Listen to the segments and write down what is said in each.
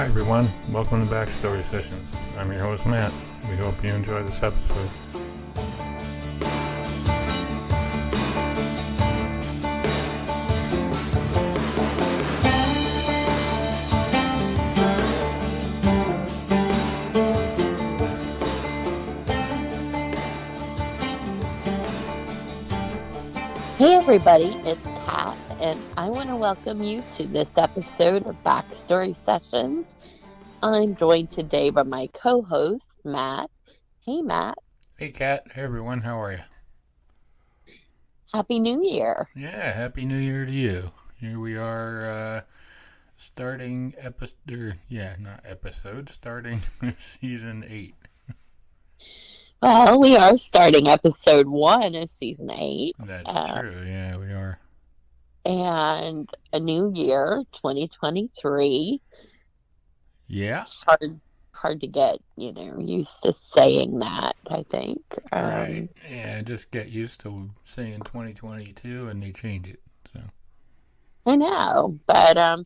everyone, welcome to Backstory Sessions. I'm your host Matt. We hope you enjoy this episode. Hey everybody, it's Kat, and I want to welcome you to this episode of Backstory Sessions. I'm joined today by my co-host, Matt. Hey Matt. Hey Kat, hey everyone, how are you? Happy New Year. Yeah, Happy New Year to you. Here we are starting starting season 8. Well, we are starting episode 1 of season 8. That's true, yeah, we are. And a new year, 2023. Yeah. It's hard to get, used to saying that, I think. Right. Yeah, just get used to saying 2022 and they change it. So. I know, but I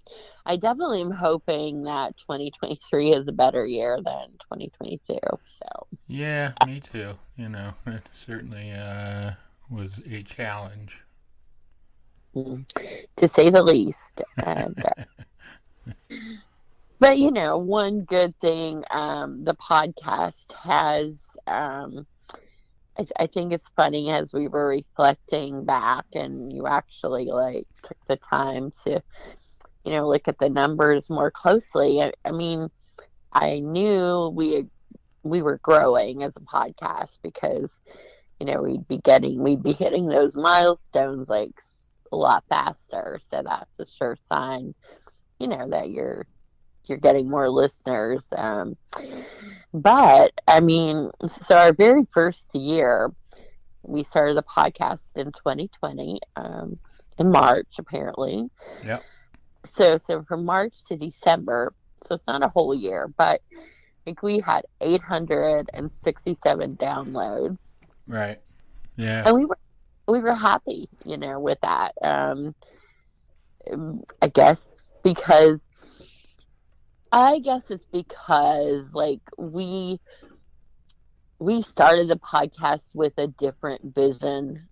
definitely am hoping that 2023 is a better year than 2022. So yeah, me too. It certainly was a challenge, to say the least. And, but one good thing the podcast has. I think it's funny as we were reflecting back and you actually took the time to, look at the numbers more closely. I mean, I knew we were growing as a podcast because, we'd be hitting those milestones a lot faster. So that's a sure sign, that you're getting more listeners. But I mean, so our very first year, we started the podcast in 2020, in March, apparently. Yep. So from March to December, so it's not a whole year, but we had 867 downloads. Right. Yeah. And we were happy, with that. I guess it's because we started the podcast with a different vision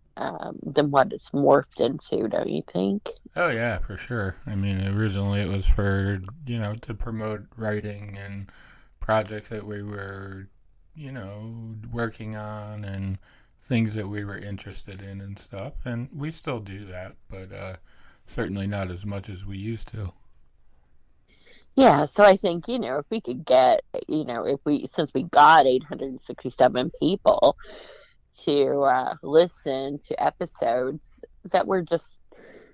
than what it's morphed into, don't you think? Oh yeah, for sure. I mean, originally it was for, to promote writing and projects that we were, working on and things that we were interested in and stuff. And we still do that, but certainly not as much as we used to. Yeah, so I think, if we could get, since we got 867 people to listen to episodes that were just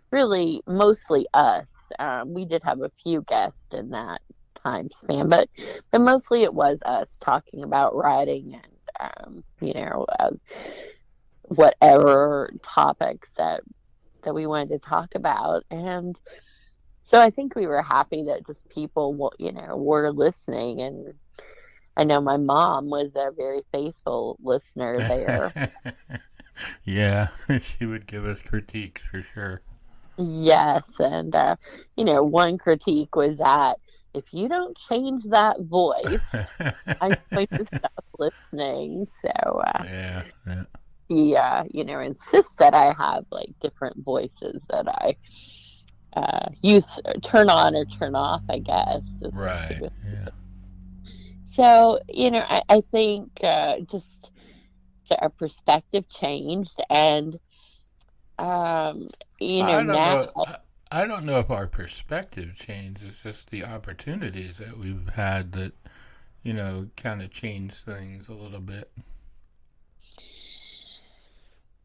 really mostly us. We did have a few guests in that time span, but mostly it was us talking about writing and, whatever topics that we wanted to talk about. And so I think we were happy that just people, were listening. And I know my mom was a very faithful listener there. Yeah, she would give us critiques for sure. Yes, and, one critique was that if you don't change that voice, I'm going to stop listening. So yeah. he, insists that I have, different voices that I turn on or turn off, I guess. Right. Yeah. So, I think just our perspective changed, and now I don't know if our perspective changed. It's just the opportunities that we've had that, kind of changed things a little bit.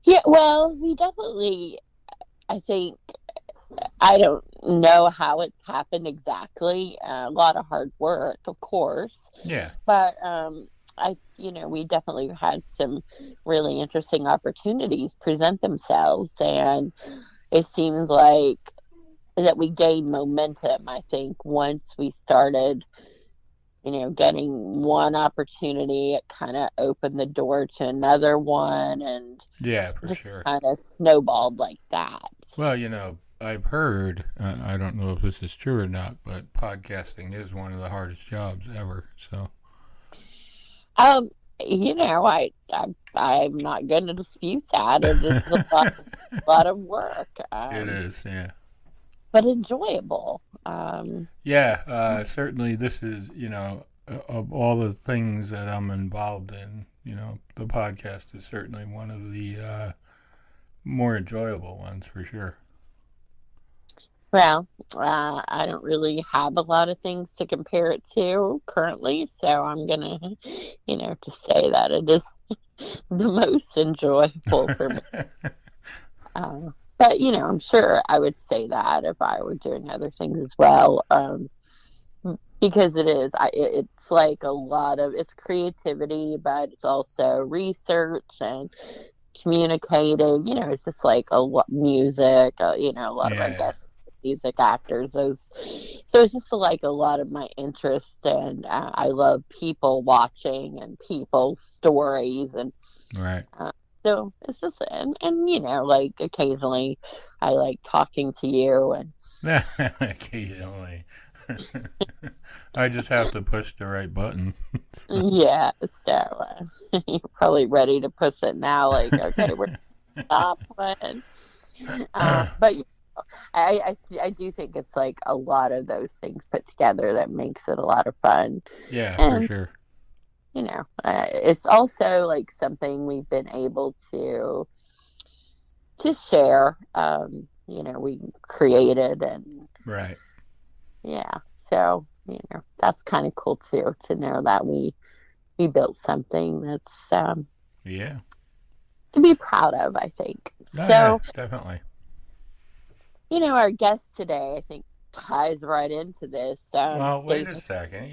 Yeah, well, we definitely, I think, I don't know how it's happened exactly. A lot of hard work, of course. Yeah. But we definitely had some really interesting opportunities present themselves, and it seems like that we gained momentum. I think once we started, getting one opportunity, it kind of opened the door to another one, and yeah, for sure, kind of snowballed like that. Well, I've heard, I don't know if this is true or not, but podcasting is one of the hardest jobs ever. So Um, I'm not going to dispute that. It is lot of work, it is, yeah. but enjoyable. Yeah, certainly this is, of all the things that I'm involved in, the podcast is certainly one of the more enjoyable ones for sure. Well, I don't really have a lot of things to compare it to currently, so I'm gonna, just say that it is the most enjoyable for me. But I'm sure I would say that if I were doing other things as well, because it is. It's like a lot of it's creativity, but it's also research and communicating. It's just like a lot music. A lot of I Yeah, guess music actors. So it's just like a lot of my interest, and I love people watching and people's stories, and right. so it's just and like occasionally I like talking to you and Occasionally. I just have to push the right button. yeah. So you're probably ready to push it now. Like okay, we're stop when. But I do think it's like a lot of those things put together that makes it a lot of fun. Yeah, for And sure. it's also like something we've been able to share. We created and Right. yeah, so that's kind of cool too to know that we built something that's Yeah. to be proud of. I think Oh, yeah, so. definitely. Our guest today, I think, ties right into this. Well, wait a David. second. Uh,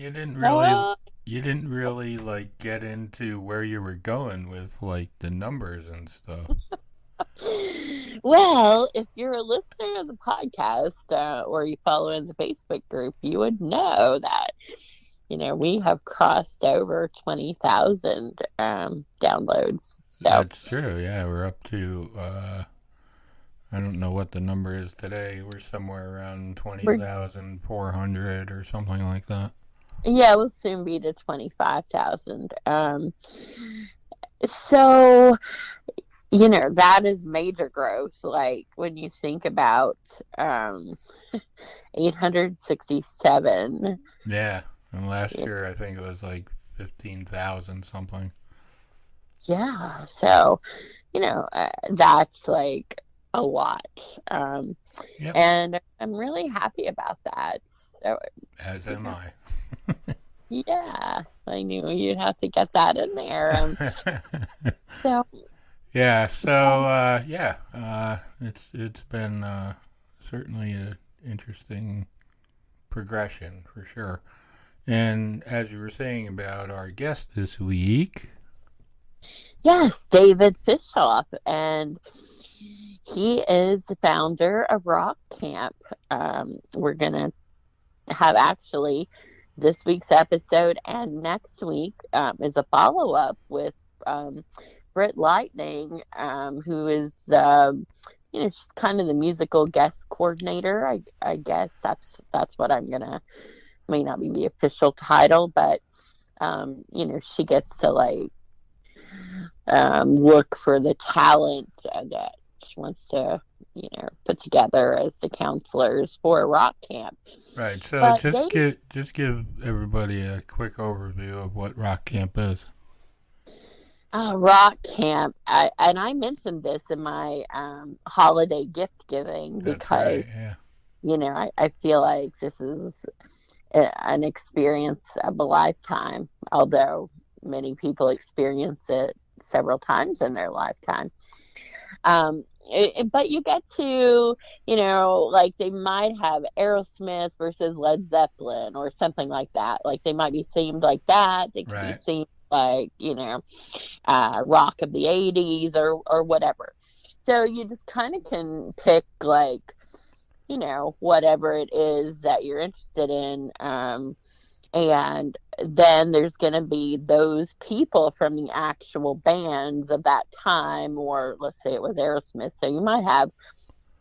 You didn't really like get into where you were going with like the numbers and stuff. well, if you're a listener of the podcast or you follow in the Facebook group, you would know that we have crossed over 20,000 downloads. So That's true. Yeah, we're up to I don't know what the number is today. We're somewhere around we're 20,400 or something like that. yeah, we'll soon be to 25,000. So that is major growth. Like when you think about 867. Yeah. And last year I think it was like 15,000 something. Yeah, so that's like a lot, Yep. and I'm really happy about that. So As you am know, I. yeah, I knew you'd have to get that in there. So Yeah, so yeah, it's been certainly an interesting progression for sure. And as you were saying about our guest this week, yes, David Fishof, and he is the founder of Rock Camp. We're gonna have actually this week's episode and next week is a follow up with Britt Lightning, who is she's kind of the musical guest coordinator. I guess that's what I'm gonna may not be the official title, but she gets to like look for the talent that she wants to put together as the counselors for rock camp. right? So But they just give everybody a quick overview of what Rock Camp is. rock camp, and I mentioned this in my holiday gift giving That's because right. Yeah. I feel like this is an experience of a lifetime, although many people experience it several times in their lifetime. But you get to, like they might have Aerosmith versus Led Zeppelin or something like that. Like they might be themed like that. They could be Right. themed like, rock of the 80s or whatever. So you just kind of can pick like, whatever it is that you're interested in. And then there's going to be those people from the actual bands of that time, or let's say it was Aerosmith. So you might have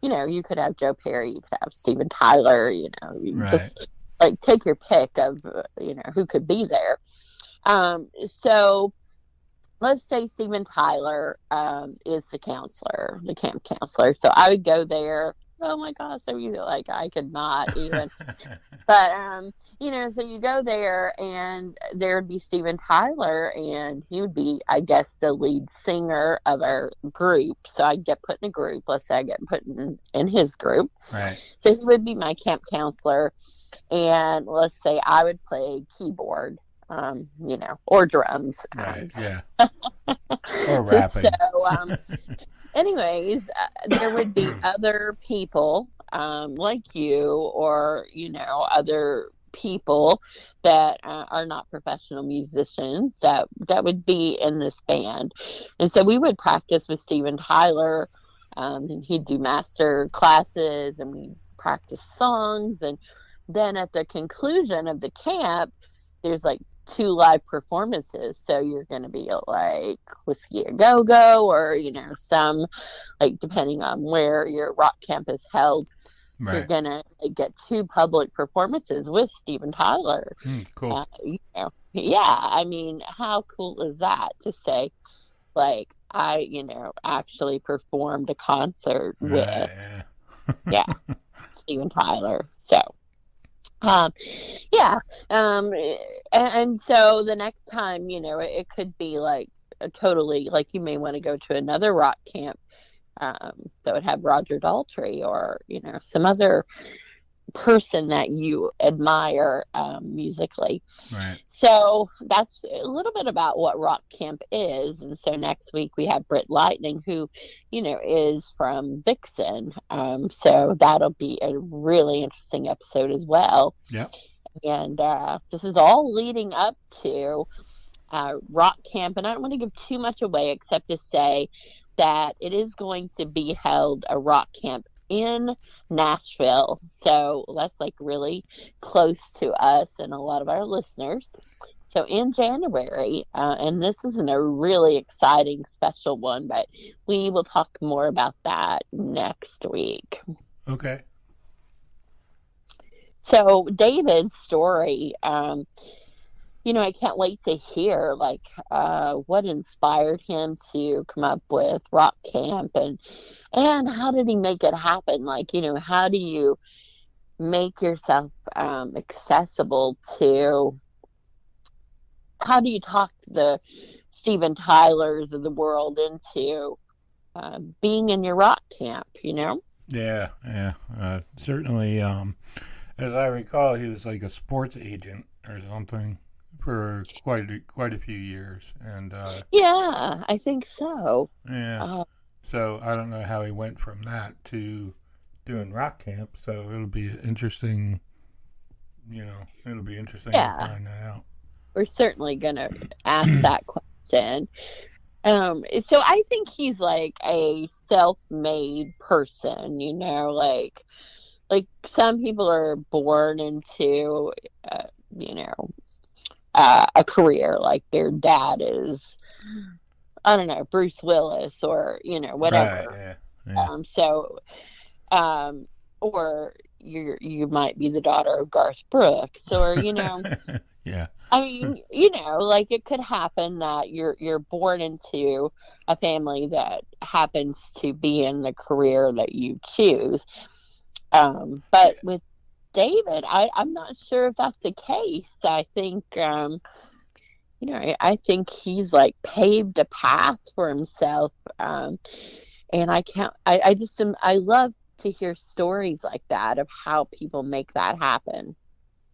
you could have Joe Perry, you could have Steven Tyler, you Right. just like take your pick of, who could be there. So let's say Steven Tyler is the counselor, the camp counselor. So I would go there. Oh my gosh, I mean, like I could not even. But so you go there, and there would be Steven Tyler, and he would be, I guess, the lead singer of our group. So I'd get put in a group. Let's say I get put in his group. Right. So he would be my camp counselor, and let's say I would play keyboard, or drums. Right. Yeah. Or rapping. So, anyways, there would be other people like you, or other people that are not professional musicians that would be in this band. And so we would practice with Steven Tyler, and he'd do master classes, and we practice songs. And then at the conclusion of the camp, there's like two live performances. So you're going to be like Whiskey a Go Go, or some, like, depending on where your rock camp is held, you're Right. going to get two public performances with Steven Tyler. Cool. Yeah, I mean, how cool is that to say, like, I actually performed a concert with, Right. Yeah. yeah, Steven Tyler. So um, yeah. And so the next time, it could be like a totally, like, you may want to go to another rock camp that would have Roger Daltrey, or, some other person that you admire musically. Right. So that's a little bit about what rock camp is. And so next week we have Britt Lightning, who, is from Vixen. So that'll be a really interesting episode as well. Yep. And this is all leading up to rock camp. And I don't want to give too much away, except to say that it is going to be held, a rock camp, in Nashville. So that's like really close to us and a lot of our listeners. So in January, and this isn't a really exciting special one, but we will talk more about that next week. Okay. So David's story, I can't wait to hear, like, what inspired him to come up with rock camp, and how did he make it happen? Like, how do you make yourself accessible to, how do you talk the Steven Tylers of the world into being in your rock camp, Yeah. Yeah. Certainly. As I recall, he was like a sports agent or something for quite a few years, and Yeah, I think so. yeah. Uh, So I don't know how he went from that to doing rock camp. So it'll be interesting. It'll be interesting to yeah, find that out. we're certainly going to ask that question. So I think he's like a self-made person, like some people are born into, you know, a career, like their dad is, I don't know, Bruce Willis, or, Right. whatever. Yeah. Yeah. So, or you might be the daughter of Garth Brooks, or, Yeah. I mean, like it could happen that you're born into a family that happens to be in the career that you choose. But with David, I'm not sure if that's the case. I think, I think he's like paved a path for himself. And I love to hear stories like that of how people make that happen.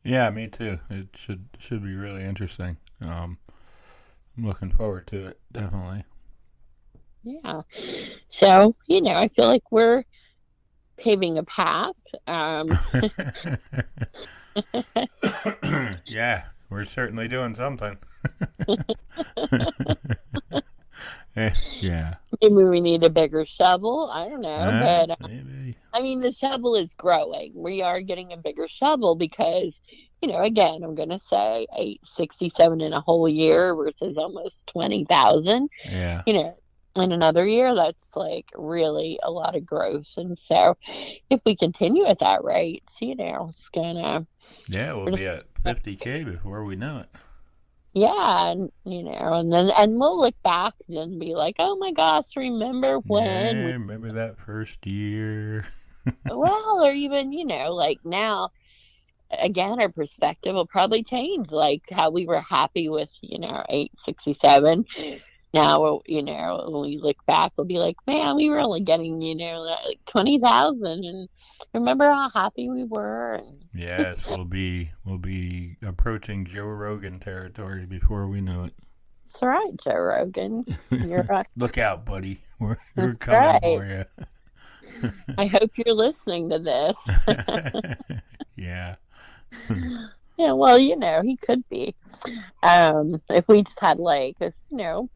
Yeah, me too. It should be really interesting. I'm looking forward to it, definitely. Yeah. So, I feel like we're paving a path. Yeah, we're certainly doing something. Yeah. Maybe we need a bigger shovel. I don't know. But Maybe. I mean, the shovel is growing. We are getting a bigger shovel because, again, I'm going to say 867 in a whole year versus almost 20,000. Yeah. You know, in another year, that's like really a lot of growth. And so if we continue at that rate, it's gonna, Yeah, we'll we're be just, at 50K before we know it. yeah, and and we'll look back and be like, oh my gosh, remember when Yeah, we, remember that first year? well, or even, like now, again, our perspective will probably change, like how we were happy with, 867. Now, when we look back, we'll be like, man, we were only getting, like 20,000, and remember how happy we were. And Yes, we'll be approaching Joe Rogan territory before we know that's right, Joe Rogan. it. You're right. Look out, buddy. We're That's coming right. for you. I hope you're listening to this. Yeah. Yeah, well, he could be. If we just had like a,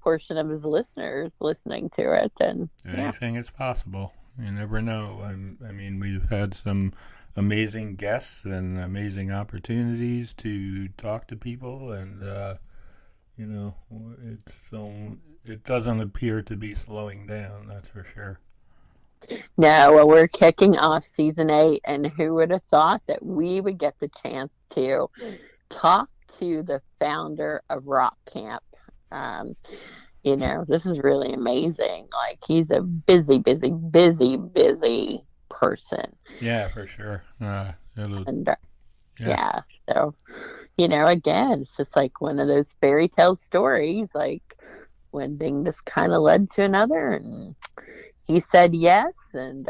portion of his listeners listening to it, and yeah. Anything is possible. You never know. I mean, we've had some amazing guests and amazing opportunities to talk to people, and you know, it doesn't appear to be slowing down. That's for sure. No, well, we're kicking off season 8, and who would have thought that we would get the chance to talk to the founder of Rock Camp? Um, this is really amazing. Like, he's a busy, busy, busy, busy person. Yeah, for sure. And Yeah, yeah, so, again, it's just like one of those fairy tale stories, like one thing just kind of led to another, and he said yes, and,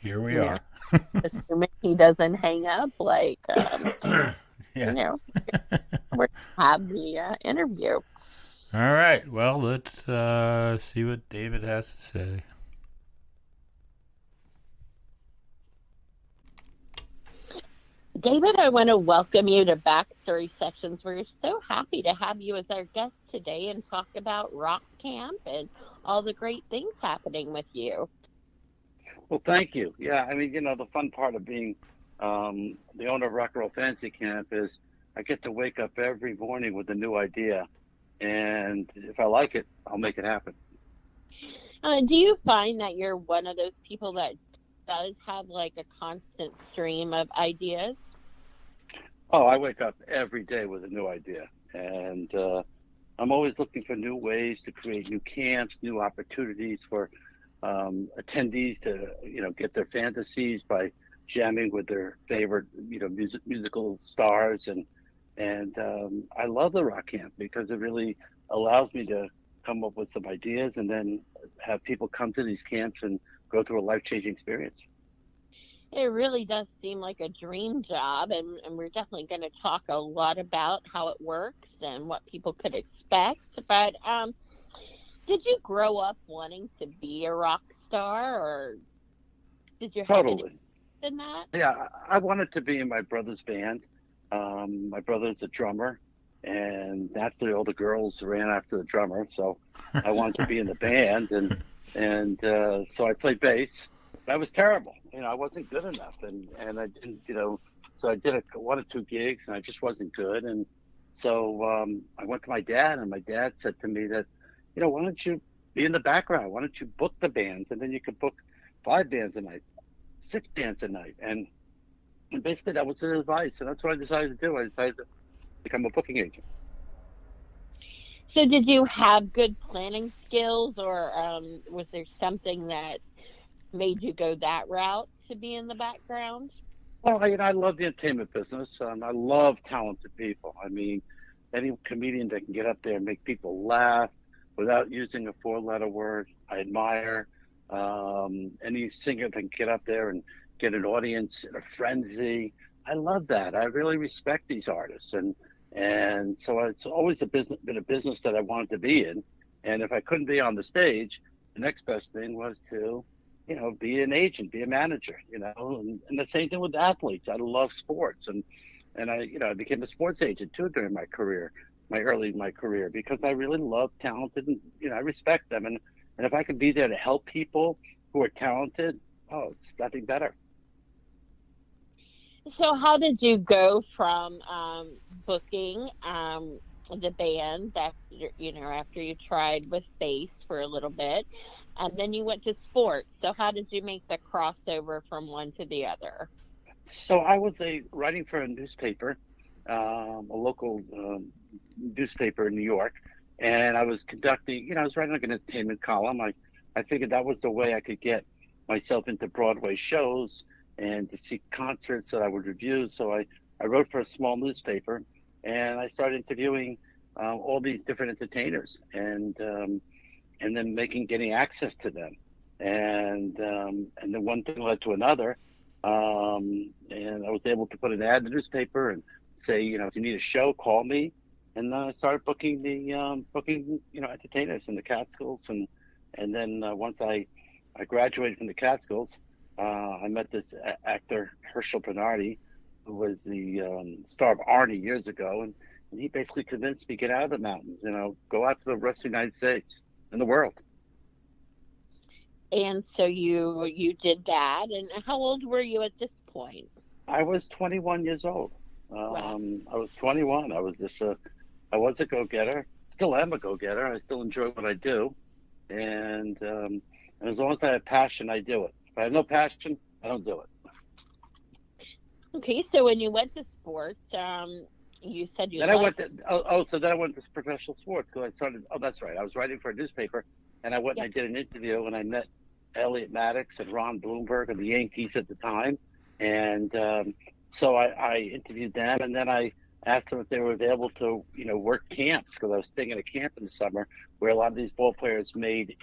here we you know, are. assuming he doesn't hang up, like, you Yeah. know, we're gonna have the interview. All right. Well, let's see what David has to say. David, I want to welcome you to Backstory Sessions. We're so happy to have you as our guest today and talk about Rock Camp and all the great things happening with you. Well, thank you. Yeah, I mean, the fun part of being the owner of Rock and Roll Fantasy Camp is I get to wake up every morning with a new idea, and if I like it, I'll make it happen. Do you find that you're one of those people that does have like a constant stream of ideas? Oh, I wake up every day with a new idea, and I'm always looking for new ways to create new camps, new opportunities for attendees to, get their fantasies by jamming with their favorite, musical stars, and I love the Rock Camp because it really allows me to come up with some ideas and then have people come to these camps and go through a life-changing experience. It really does seem like a dream job, and we're definitely going to talk a lot about how it works and what people could expect. But did you grow up wanting to be a rock star, or did you have any Totally. in that? Yeah, I wanted to be in my brother's band. My brother's a drummer, and naturally all the girls ran after the drummer. So I wanted to be in the band, and so I played bass. But I was terrible. I wasn't good enough, and I didn't. So I did one or two gigs, and I just wasn't good. And so I went to my dad, and my dad said to me that, why don't you be in the background? Why don't you book the bands, and then you could book 5 bands a night, 6 bands a night, and basically that was his advice, and that's what I decided to do. I decided to become a booking agent. So did you have good planning skills, or was there something that made you go that route to be in the background? Well, I love the entertainment business. I love talented people. I mean, any comedian that can get up there and make people laugh without using a four-letter word, I admire. Any singer that can get up there and get an audience in a frenzy, I love that. I really respect these artists, and so it's always been a business that I wanted to be in. And if I couldn't be on the stage, the next best thing was to, be an agent, be a manager, and the same thing with athletes. I love sports, and I became a sports agent too during my career, my career, because I really love talented, and I respect them, and if I could be there to help people who are talented, oh, it's nothing better. So how did you go from booking the bands after after you tried with bass for a little bit, and then you went to sports. So how did you make the crossover from one to the other? So I was writing for a newspaper, a local newspaper in New York, and I was conducting. I was writing like an entertainment column. I figured that was the way I could get myself into Broadway shows and to see concerts that I would review. So I wrote for a small newspaper, and I started interviewing all these different entertainers, and then getting access to them, and then one thing led to another, and I was able to put an ad in the newspaper and say, if you need a show, call me, and I started booking entertainers in the Catskills, and then once I graduated from the Catskills, I met this actor Herschel Bernardi, who was the star of Arnie years ago, and he basically convinced me to get out of the mountains, go out to the rest of the United States and the world. And so you did that. And how old were you at this point? I was 21 years old. Wow. I was 21. I was a go-getter. Still am a go-getter. I still enjoy what I do, and as long as I have passion, I do it. If I have no passion, I don't do it. Okay, so when you went to sports, you said you Then I went to liked. so then I went to professional sports because I started. Oh, that's right. I was writing for a newspaper, and I went and Yeah. I did an interview, and I met Elliot Maddox and Ron Bloomberg of the Yankees at the time, and so I interviewed them, and then I asked them if they were available to work camps because I was staying at a camp in the summer where a lot of these ball players made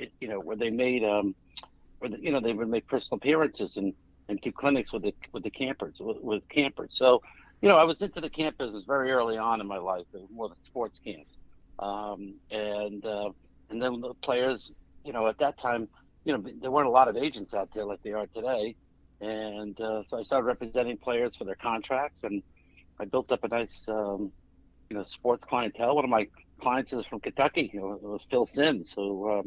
where they made they would make personal appearances and do clinics with the campers with campers. So I was into the camp business very early on in my life, more than sports camps, and then the players, at that time, there weren't a lot of agents out there like they are today, and so I started representing players for their contracts, and I built up a nice, sports clientele. One of my clients is from Kentucky. It was Phil Sims, so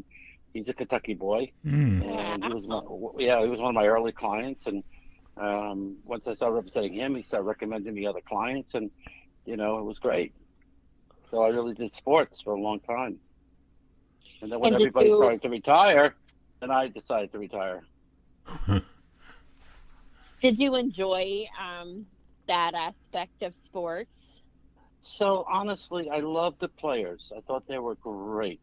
he's a Kentucky boy, Mm. and Wow. he was one of my early clients, and once I started representing him, he started recommending me other clients, and it was great. So I really did sports for a long time, and then when And did everybody you started to retire, then I decided to retire. did you enjoy that aspect of sports? So honestly, I loved the players. I thought they were great.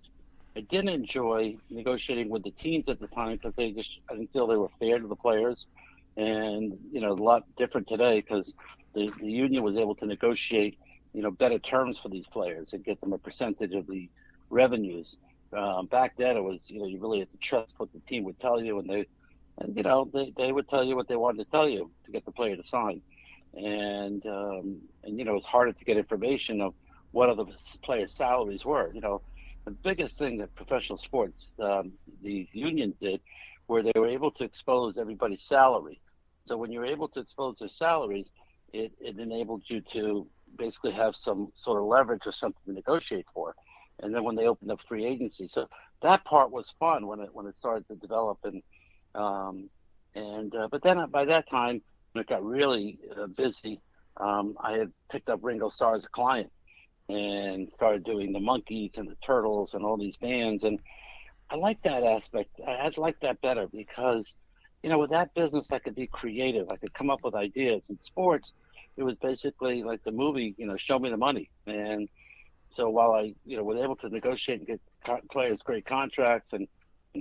I didn't enjoy negotiating with the teams at the time because I didn't feel they were fair to the players. And, a lot different today because the union was able to negotiate, better terms for these players and get them a percentage of the revenues. Back then, it was, you really had to trust what the team would tell you, they would tell you what they wanted to tell you to get the player to sign. And it's harder to get information of what other players' salaries were. The biggest thing that professional sports, these unions did, where they were able to expose everybody's salary. So when you were able to expose their salaries, it enabled you to basically have some sort of leverage or something to negotiate for. And then when they opened up free agency, so that part was fun when it started to develop, but then by that time when it got really busy, I had picked up Ringo Starr as a client and started doing the Monkees and the Turtles and all these bands, and I like that aspect. I'd like that better because, with that business, I could be creative. I could come up with ideas. In sports, it was basically like the movie, show me the money. And so while I, was able to negotiate and get players great contracts and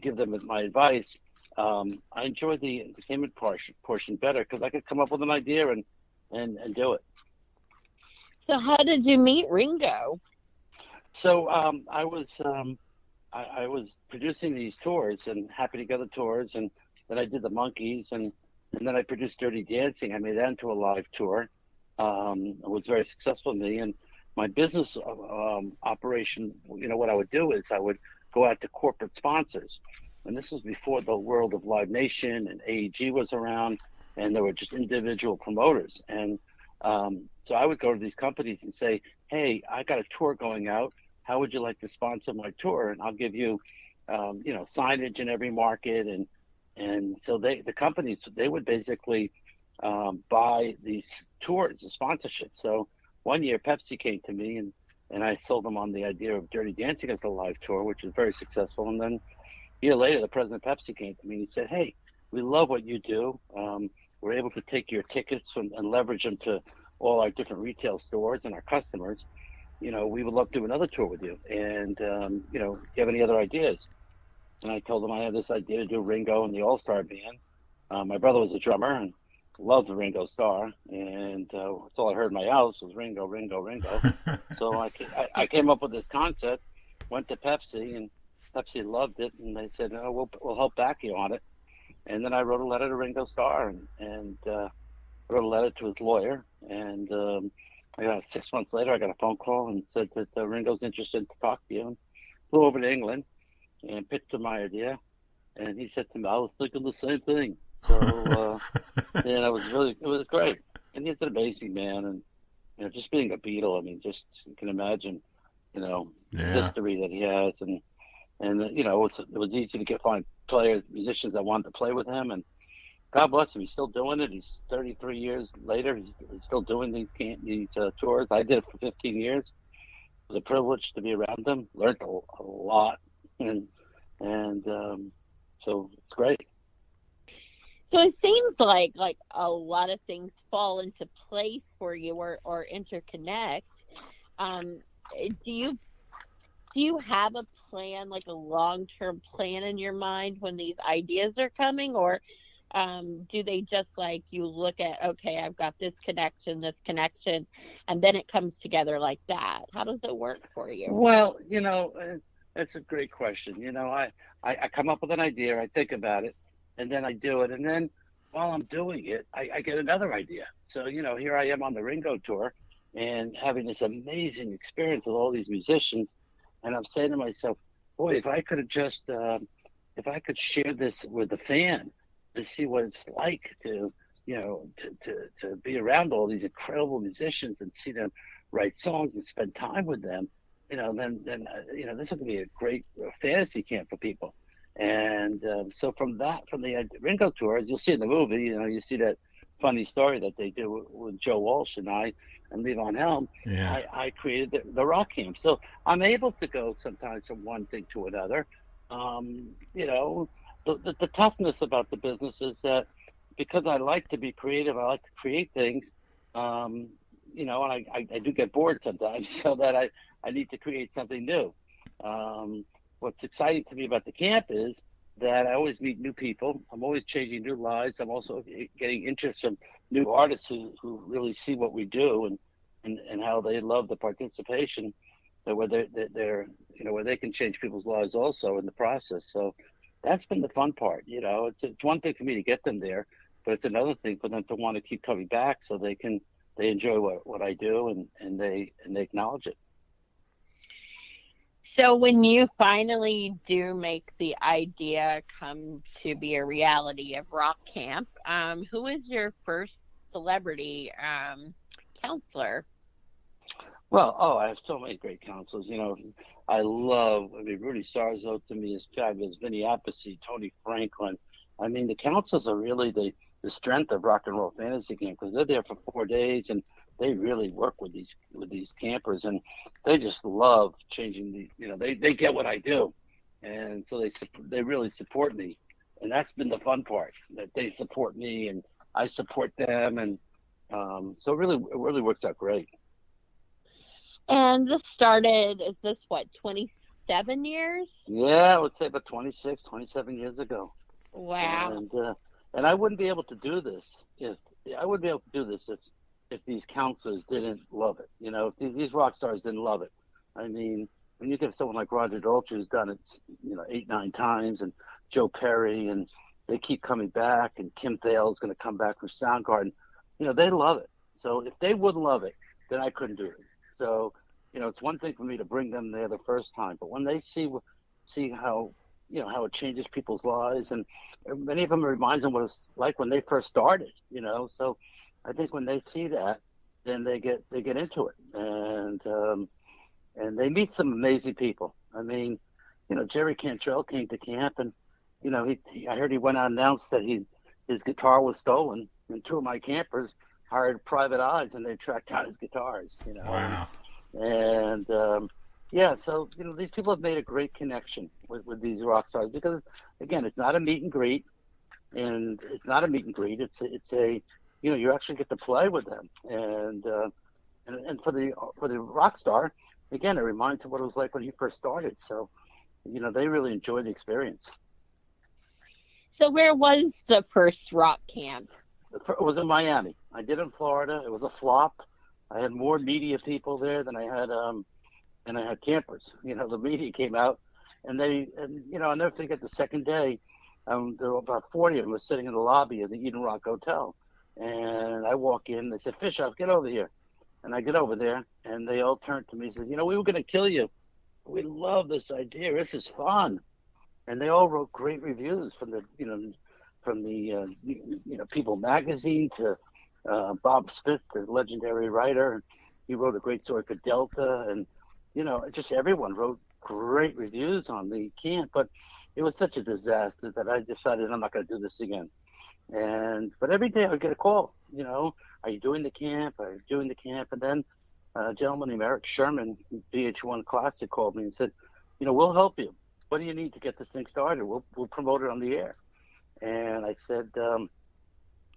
give them my advice, I enjoyed the entertainment portion better because I could come up with an idea and do it. So how did you meet Ringo? So I was producing these tours and Happy Together tours, and then I did the Monkees, and then I produced Dirty Dancing. I made that into a live tour. It was very successful to me, and my business operation. What I would do is I would go out to corporate sponsors, and this was before the world of Live Nation and AEG was around, and there were just individual promoters, and so I would go to these companies and say, "Hey, I got a tour going out. How would you like to sponsor my tour? And I'll give you, signage in every market." And so the companies, they would basically buy these tours, the sponsorship. So one year Pepsi came to me and And I sold them on the idea of Dirty Dancing as a live tour, which was very successful. And then a year later, the president of Pepsi came to me and he said, "Hey, we love what you do. We're able to take your tickets and leverage them to all our different retail stores and our customers. We would love to do another tour with you. And, do you have any other ideas?" And I told him I had this idea to do Ringo and the All-Star Band. My brother was a drummer and loved the Ringo Starr. And that's all I heard in my house was Ringo, Ringo, Ringo. So I came up with this concept, went to Pepsi, and Pepsi loved it. And they said, "No, we'll help back you on it." And then I wrote a letter to Ringo Starr and wrote a letter to his lawyer. And I got 6 months later, I got a phone call and said that Ringo's interested to talk to you. And flew over to England and pitched him my idea. And he said to me, "I was thinking the same thing." So, yeah, it was great. And he's an amazing man. And, just being a Beatle, I mean, just you can imagine, the history that he has. And it was easy to find musicians that wanted to play with him. And God bless him, he's still doing it. He's 33 years later. He's still doing these tours. I did it for 15 years. It was a privilege to be around him. Learned a lot, and so it's great. So it seems like a lot of things fall into place for you or interconnect. Do you have a plan, like a long-term plan in your mind when these ideas are coming, or do they just you look at, okay, I've got this connection, and then it comes together like that? How does it work for you? Well, that's a great question. I come up with an idea, I think about it, and then I do it. And then while I'm doing it, I get another idea. So, here I am on the Ringo tour and having this amazing experience with all these musicians. And I'm saying to myself, boy, if I could have just, if I could share this with the fan to see what it's like to be around all these incredible musicians and see them write songs and spend time with them, then this would be a great fantasy camp for people. And so from the Ringo tour, as you'll see in the movie, you see that funny story that they do with Joe Walsh and I and Levon Helm. Yeah. I created the rock camp. So I'm able to go sometimes from one thing to another. The toughness about the business is that because I like to be creative, I like to create things, and I do get bored sometimes, so that I need to create something new. What's exciting to me about the camp is that I always meet new people. I'm always changing new lives. I'm also getting interest from new artists who really see what we do and how they love the participation, where they're where they can change people's lives also in the process. So that's been the fun part. It's one thing for me to get them there, but it's another thing for them to want to keep coming back so they enjoy what I do and they acknowledge it. So when you finally do make the idea come to be a reality of Rock Camp, who is your first celebrity counselor? Well, I have so many great counselors. Rudy Sarzo to me is fabulous. Vinny Appice, Tony Franklin. I mean, the counselors are really the strength of Rock and Roll Fantasy Camp because they're there for 4 days and they really work with these campers and they just love changing they get what I do, and so they really support me, and that's been the fun part, that they support me and I support them, and so it really works out great. And this started, is this 27 years? Yeah, I would say about 26, 27 years ago. Wow. And I wouldn't be able to do this if these counselors didn't love it. If these rock stars didn't love it. I mean, when you get someone like Roger Daltrey who's done it, 8, 9 times, and Joe Perry, and they keep coming back, and Kim Thayil's going to come back from Soundgarden, they love it. So if they wouldn't love it, then I couldn't do it. So, it's one thing for me to bring them there the first time, but when they see how how it changes people's lives, and many of them reminds them what it's like when they first started, so I think when they see that, then they get into it, and they meet some amazing people. I mean, Jerry Cantrell came to camp, and I heard he went out and announced that his guitar was stolen, and 2 of my campers hired private eyes and they tracked down his guitars. Wow. And yeah, so these people have made a great connection with these rock stars because, again, it's not a meet and greet, and it's not a meet and greet. It's a you actually get to play with them, and for the rock star, again, it reminds them what it was like when he first started. So they really enjoy the experience. So where was the first rock camp? It was in Miami. I did it in Florida. It was a flop. I had more media people there than I had campers. The media came out, and I'll never forget the second day. There were about 40 of them was sitting in the lobby of the Eden Rock Hotel, and I walk in. They said, "Fishof, get over here," and I get over there, and they all turned to me and said, "We were going to kill you. We love this idea. This is fun," and they all wrote great reviews from the People magazine to Bob Smith, the legendary writer. He wrote a great story for Delta, and just everyone wrote great reviews on the camp. But it was such a disaster that I decided I'm not going to do this again. But every day I would get a call. Are you doing the camp? Are you doing the camp? And then a gentleman named Eric Sherman, VH1 Classic, called me and said, we'll help you. What do you need to get this thing started? We'll promote it on the air. And I said,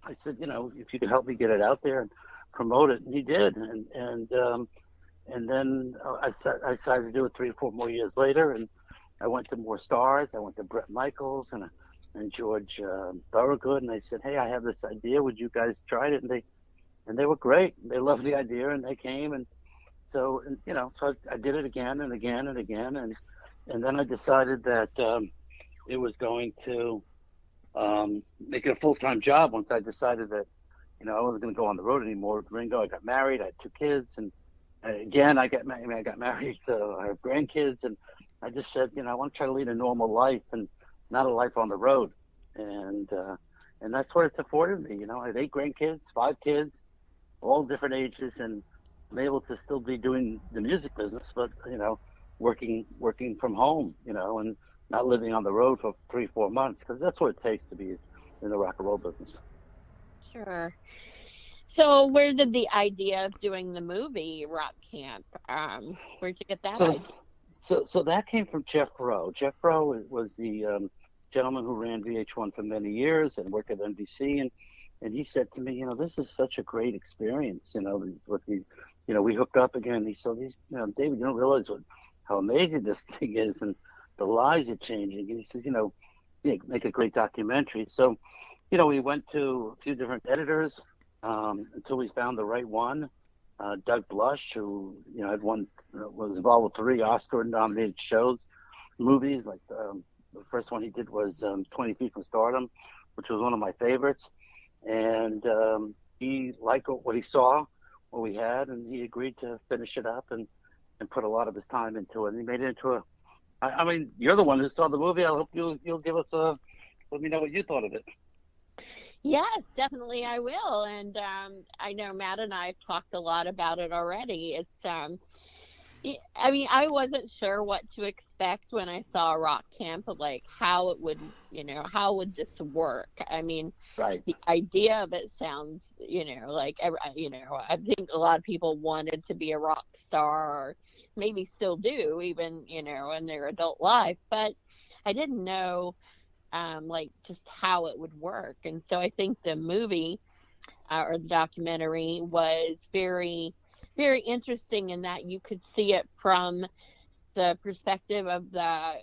if you could help me get it out there and promote it, and he did. And then I decided to do it 3 or 4 more years later, and I went to more stars. I went to Bret Michaels and George Thorogood, and I said, "Hey, I have this idea. Would you guys try it?" And they were great. They loved the idea, and they came, and so I did it again and again and again, and then I decided that it was going to make it a full-time job once I decided that I wasn't going to go on the road anymore with Ringo. I got married. I had 2 kids, and again, I got married, so I have grandkids, and I just said, I want to try to lead a normal life and not a life on the road, and that's what it's afforded me. I have 8 grandkids, 5 kids, all different ages, and I'm able to still be doing the music business, but working from home, and not living on the road for 3, 4 months, because that's what it takes to be in the rock and roll business. Sure. So where did the idea of doing the movie Rock Camp, where'd you get that idea? So that came from Jeff Rowe. Jeff Rowe was the gentleman who ran VH1 for many years and worked at NBC, and he said to me, this is such a great experience, with these, we hooked up again. He said, David, you don't realize how amazing this thing is and the lives are changing. And he says, make a great documentary. So, we went to a few different editors until we found the right one. Doug Blush, who had was involved with 3 Oscar-nominated movies. Like the first one he did was 20 Feet from Stardom, which was one of my favorites. And he liked what he saw, what we had, and he agreed to finish it up and put a lot of his time into it. And he made it into I mean, you're the one who saw the movie. I hope you'll give us let me know what you thought of it. Yes, definitely I will. And I know Matt and I have talked a lot about it already. It's I wasn't sure what to expect when I saw Rock Camp, like how it would, how would this work? I mean, right. The idea of it sounds, like, I think a lot of people wanted to be a rock star, or maybe still do, even, in their adult life. But I didn't know, like, just how it would work. And so I think the movie or the documentary was very, very interesting in that you could see it from the perspective of the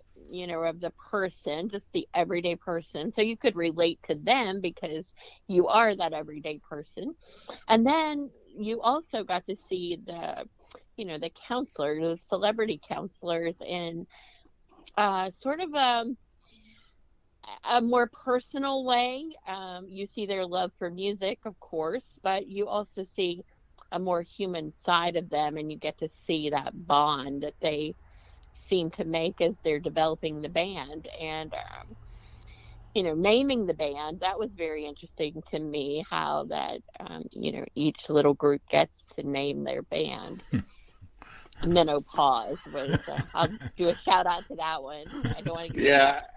person, just the everyday person. So you could relate to them because you are that everyday person. And then you also got to see the counselors, the celebrity counselors, in sort of a more personal way. You see their love for music, of course, but you also see a more human side of them, and you get to see that bond that they seem to make as they're developing the band. And naming the band, that was very interesting to me, how that each little group gets to name their band. Menopause was I'll do a shout out to that one. I don't want to get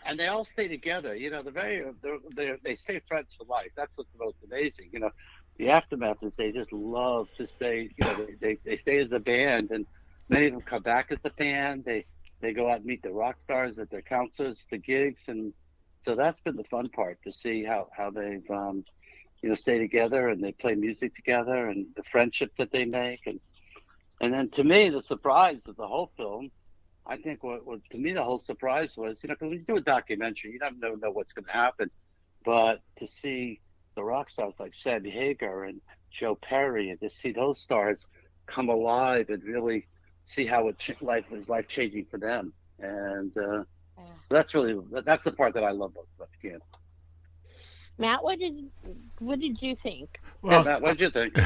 and they all stay together. They stay friends for life. That's what's most amazing. the aftermath is they just love to stay. They stay as a band, and many of them come back as a band. They go out and meet the rock stars at their concerts, the gigs, and so that's been the fun part to see how they've stay together and they play music together and the friendships that they make and then to me the surprise of the whole film. I think what to me the whole surprise was, because when you do a documentary, you don't know what's going to happen, but to see the rock stars like Sammy Hagar and Joe Perry, and to see those stars come alive and really see how life is life changing for them, and that's the part that I love most about the game. Matt, what did you think? Well, Matt, what did you think?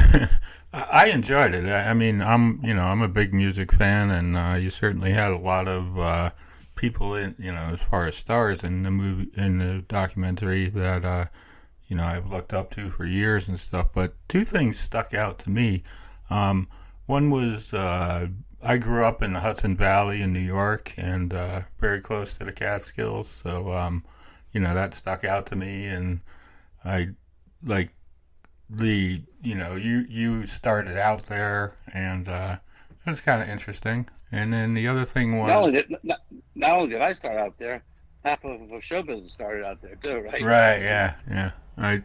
I enjoyed it. I mean, I'm a big music fan, and you certainly had a lot of people in, as far as stars in the movie, in the documentary that I've looked up to for years and stuff. But two things stuck out to me. One was I grew up in the Hudson Valley in New York, and very close to the Catskills, so that stuck out to me, and I like you started out there, and it was kind of interesting. And then the other thing was not only did I start out there, half of show business started out there too, right? Right, yeah. I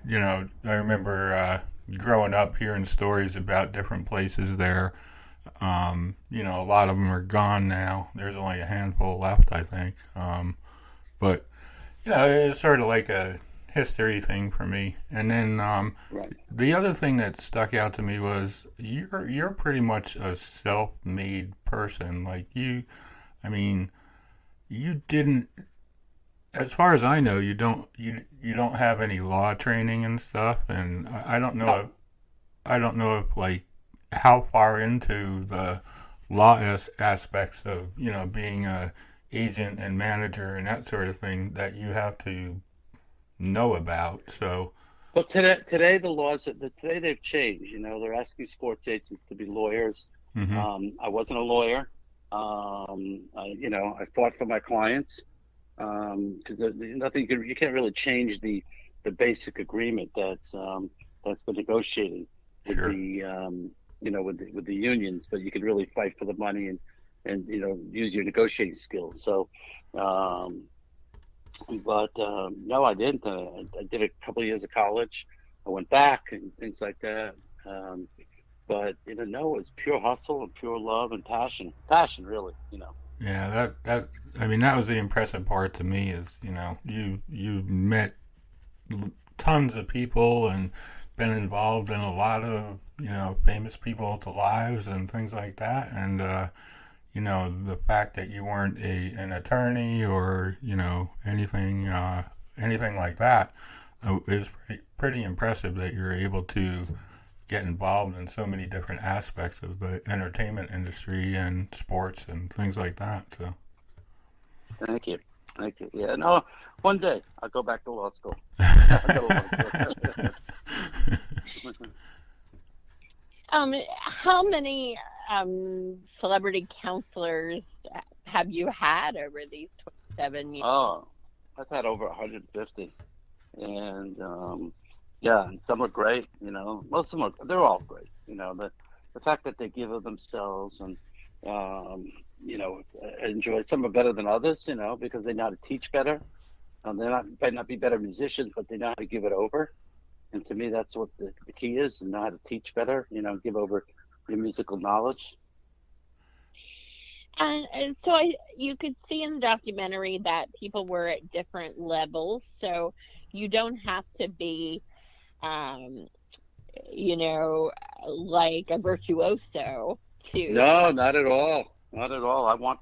remember growing up hearing stories about different places there. A lot of them are gone now. There's only a handful left, I think. But it's sort of like a history thing for me. And then Right. the other thing that stuck out to me was you're pretty much a self-made person. Like you didn't, as far as I know, you don't have any law training and stuff. And I don't know if like how far into the law aspects of being a agent and manager and that sort of thing that you have to know about. So, well, today the laws today they've changed. They're asking sports agents to be lawyers. mm-hmm. I wasn't a lawyer. I fought for my clients because nothing you can't really change the basic agreement that's been negotiated with Sure. with the unions, but you can really fight for the money and use your negotiating skills. So, no, I didn't. I did a couple of years of college. I went back and things like that. But no, it's pure hustle and pure love and passion. Passion, really. Yeah, that was the impressive part to me is you met tons of people and been involved in a lot of famous people's lives and things like that, and the fact that you weren't an attorney or anything like that is pretty impressive that you're able to get involved in so many different aspects of the entertainment industry and sports and things like that. So, thank you. Yeah, no, one day I'll go back to law school. How many celebrity counselors have you had over these 27 years? Oh, I've had over 150, and and some are great. Most of them they're all great. The fact that they give of themselves and enjoy. Some are better than others. Because they know how to teach better. They might not be better musicians, but they know how to give it over. And to me, that's what the key is: to know how to teach better. Give over your musical knowledge. And so you could see in the documentary that people were at different levels. So you don't have to be, like a virtuoso to. No, not at all. Not at all. I want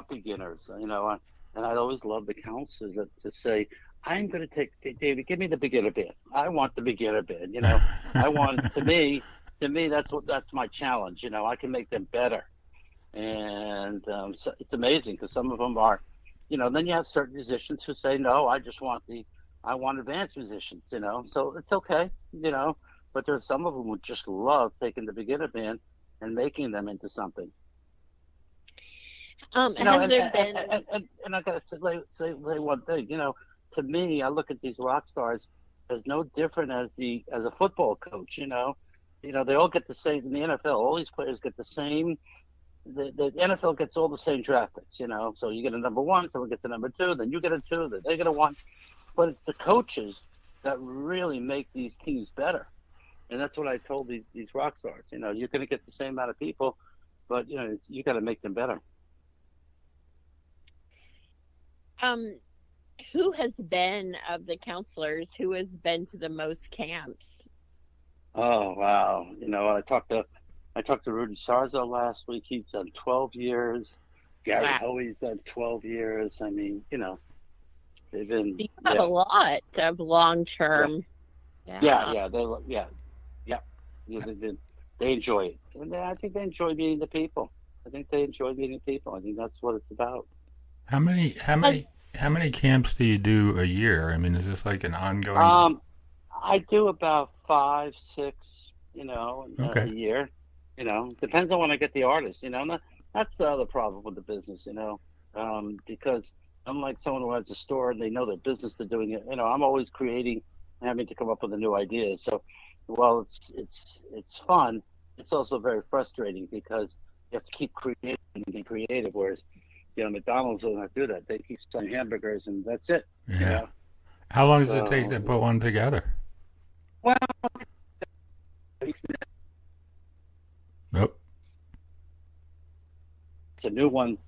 beginners. And I'd always love the counselors to say, I'm going to take David. Give me the beginner band. I want the beginner band. I want to me that's my challenge. I can make them better. And so it's amazing because some of them are, then you have certain musicians who say, no, I want advanced musicians, so it's okay, but there's some of them who just love taking the beginner band and making them into something. And I gotta say one thing, to me, I look at these rock stars is no different as a football coach. They all get the same in the NFL. All these players get the same. The NFL gets all the same draft picks. So you get a number one, someone gets a number two, then you get a two, then they get a one. But it's the coaches that really make these teams better. And that's what I told these rock stars. You're going to get the same amount of people, but you got to make them better. Who has been of the counselors? Who has been to the most camps? Oh wow! I talked to Rudy Sarzo last week. He's done 12 years. Gary Hoey's done 12 years. I mean, they've been. You have a lot of long term. Yeah. They enjoy it, and I think they enjoy meeting the people. I think that's what it's about. How many camps do you do a year? I mean, is this like an ongoing? I do about 5, 6, a year. Depends on when I get the artist. That's the other problem with the business. Because unlike someone who has a store and they know their business, they're doing it. I'm always creating, having to come up with a new idea. So, while it's fun, it's also very frustrating because you have to keep creating and being creative. Whereas, McDonald's does not do that. They keep selling hamburgers and that's it. Yeah. How long does it take to put one together? Well, nope. It's a new one